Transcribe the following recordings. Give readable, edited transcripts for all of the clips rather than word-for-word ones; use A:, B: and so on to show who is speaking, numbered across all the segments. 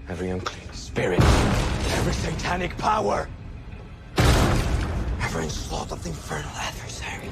A: every unclean spirit, every satanic power, every onslaught of the infernal adversary.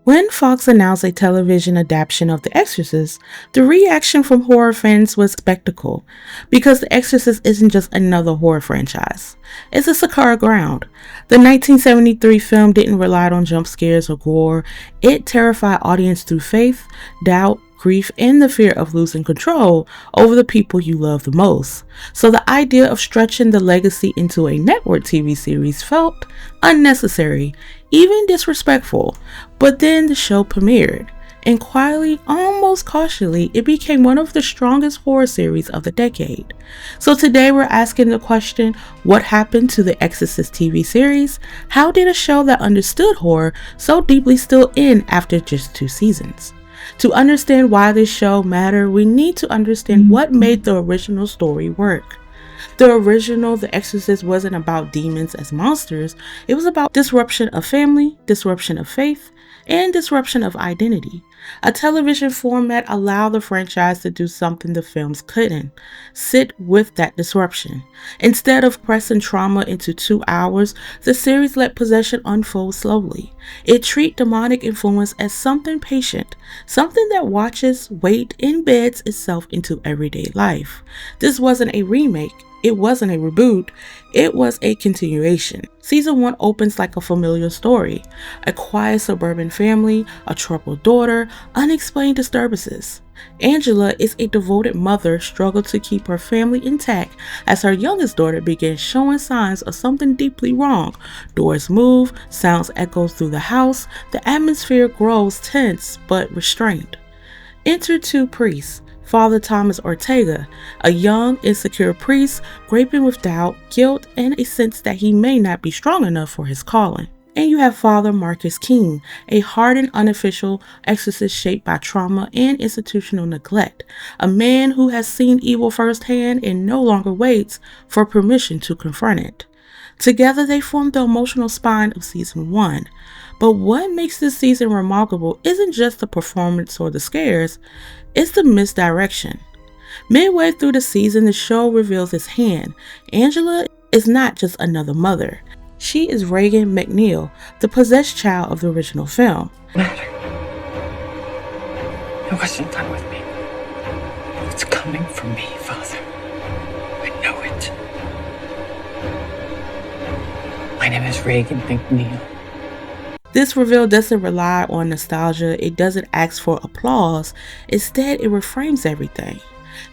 B: When Fox announced a television adaptation of The Exorcist, the reaction from horror fans was spectacle, because The Exorcist isn't just another horror franchise. It's a sacred ground. The 1973 film didn't rely on jump scares or gore. It terrified audience through faith, doubt, grief, and the fear of losing control over the people you love the most. So the idea of stretching the legacy into a network TV series felt unnecessary, even disrespectful. But then the show premiered, and quietly, almost cautiously, it became one of the strongest horror series of the decade. So today we're asking the question, what happened to the Exorcist TV series? How did a show that understood horror so deeply still end after just 2 seasons? To understand why this show mattered, we need to understand what made the original story work. The original The Exorcist wasn't about demons as monsters. It was about disruption of family, disruption of faith, and disruption of identity. A television format allowed the franchise to do something the films couldn't: sit with that disruption. Instead of pressing trauma into 2 hours, the series let possession unfold slowly. It treated demonic influence as something patient, something that watches, waits, embeds itself into everyday life. This wasn't a remake. It wasn't a reboot, it was a continuation. Season 1 opens like a familiar story. A quiet suburban family, a troubled daughter, unexplained disturbances. Angela is a devoted mother struggling to keep her family intact as her youngest daughter begins showing signs of something deeply wrong. Doors move, sounds echo through the house, the atmosphere grows tense but restrained. Enter 2 priests. Father Thomas Ortega, a young, insecure priest, grappling with doubt, guilt, and a sense that he may not be strong enough for his calling. And you have Father Marcus King, a hardened, unofficial exorcist shaped by trauma and institutional neglect, a man who has seen evil firsthand and no longer waits for permission to confront it. Together they form the emotional spine of season 1. But what makes this season remarkable isn't just the performance or the scares, it's the misdirection. Midway through the season, the show reveals its hand. Angela is not just another mother. She is Reagan MacNeil, the possessed child of the original film.
A: It wasn't done with me. It's coming from me, Father. I know it. My name is Reagan MacNeil.
B: This reveal doesn't rely on nostalgia, it doesn't ask for applause, instead it reframes everything.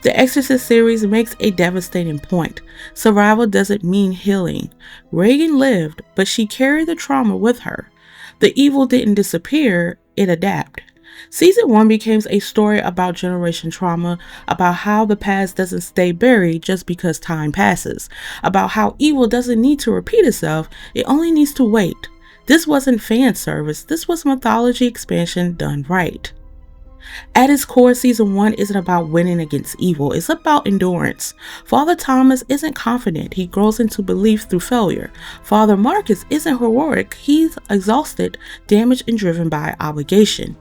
B: The Exorcist series makes a devastating point. Survival doesn't mean healing. Reagan lived, but she carried the trauma with her. The evil didn't disappear, it adapted. Season 1 becomes a story about generation trauma, about how the past doesn't stay buried just because time passes, about how evil doesn't need to repeat itself, it only needs to wait. This wasn't fan service, this was mythology expansion done right. At its core, season 1 isn't about winning against evil, it's about endurance. Father Thomas isn't confident, he grows into belief through failure. Father Marcus isn't heroic, he's exhausted, damaged, and driven by obligation.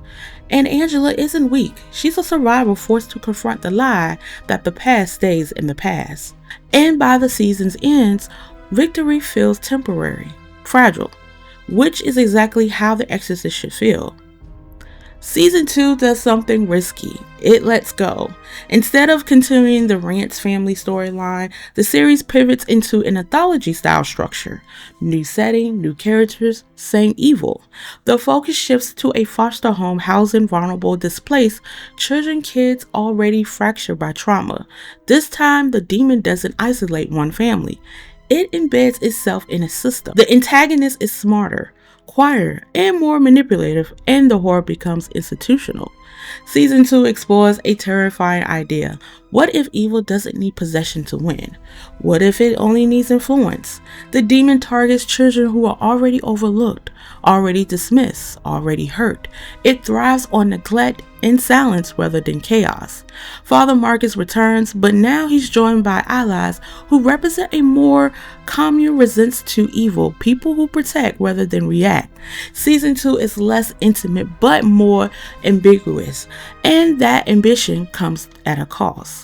B: And Angela isn't weak, she's a survivor forced to confront the lie that the past stays in the past. And by the season's ends, victory feels temporary, fragile, which is exactly how The Exorcist should feel. Season 2 does something risky. It lets go. Instead of continuing the Rance family storyline, the series pivots into an anthology style structure. New setting, new characters, same evil. The focus shifts to a foster home housing vulnerable, displaced children, kids already fractured by trauma. This time, the demon doesn't isolate one family. It embeds itself in a system. The antagonist is smarter, quieter, and more manipulative, and the horror becomes institutional. Season 2 explores a terrifying idea. What if evil doesn't need possession to win? What if it only needs influence? The demon targets children who are already overlooked, already dismissed, already hurt. It thrives on neglect and silence rather than chaos. Father Marcus returns, but now he's joined by allies who represent a more commune resistance to evil, people who protect rather than react. Season 2 is less intimate but more ambiguous, and that ambition comes at a cost.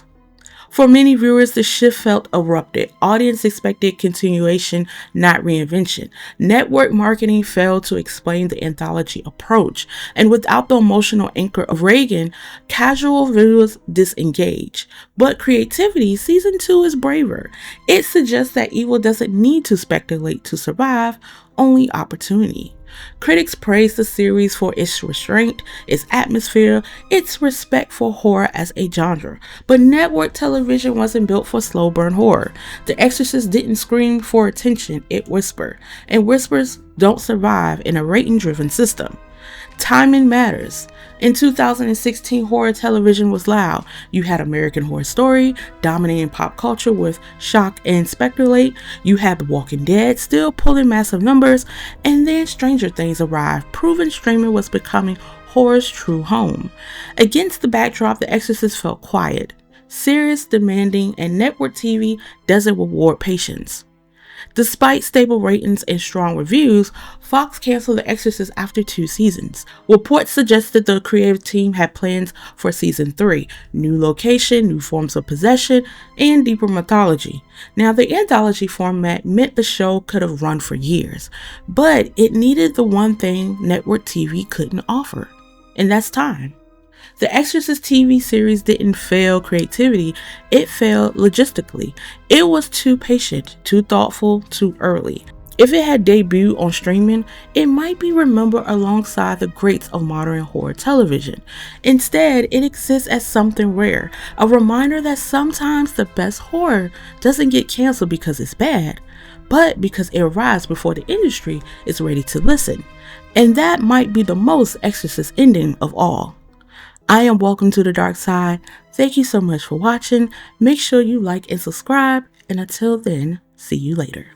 B: For many viewers, the shift felt abrupted. Audience expected continuation, not reinvention. Network marketing failed to explain the anthology approach, and without the emotional anchor of Reagan, casual viewers disengage. But creativity, season 2 is braver. It suggests that evil doesn't need to speculate to survive, only opportunity. Critics praise the series for its restraint, its atmosphere, its respect for horror as a genre, but network television wasn't built for slow burn horror. The Exorcist didn't scream for attention, it whispered, and whispers don't survive in a rating-driven system. Timing matters. In 2016, horror television was loud. You had American Horror Story dominating pop culture with shock and speculate. You had The Walking Dead still pulling massive numbers. And then Stranger Things arrived, proving streaming was becoming horror's true home. Against the backdrop, The Exorcist felt quiet, serious, demanding, and network TV doesn't reward patience. Despite stable ratings and strong reviews, Fox canceled The Exorcist after 2 seasons. Reports suggested the creative team had plans for season 3, new location, new forms of possession, and deeper mythology. Now, the anthology format meant the show could have run for years, but it needed the one thing network TV couldn't offer, and that's time. The Exorcist TV series didn't fail creativity, it failed logistically. It was too patient, too thoughtful, too early. If it had debuted on streaming, it might be remembered alongside the greats of modern horror television. Instead, it exists as something rare, a reminder that sometimes the best horror doesn't get canceled because it's bad, but because it arrives before the industry is ready to listen. And that might be the most Exorcist ending of all. I am Welcome to the Dark Side. Thank you so much for watching. Make sure you like and subscribe. And until then, see you later.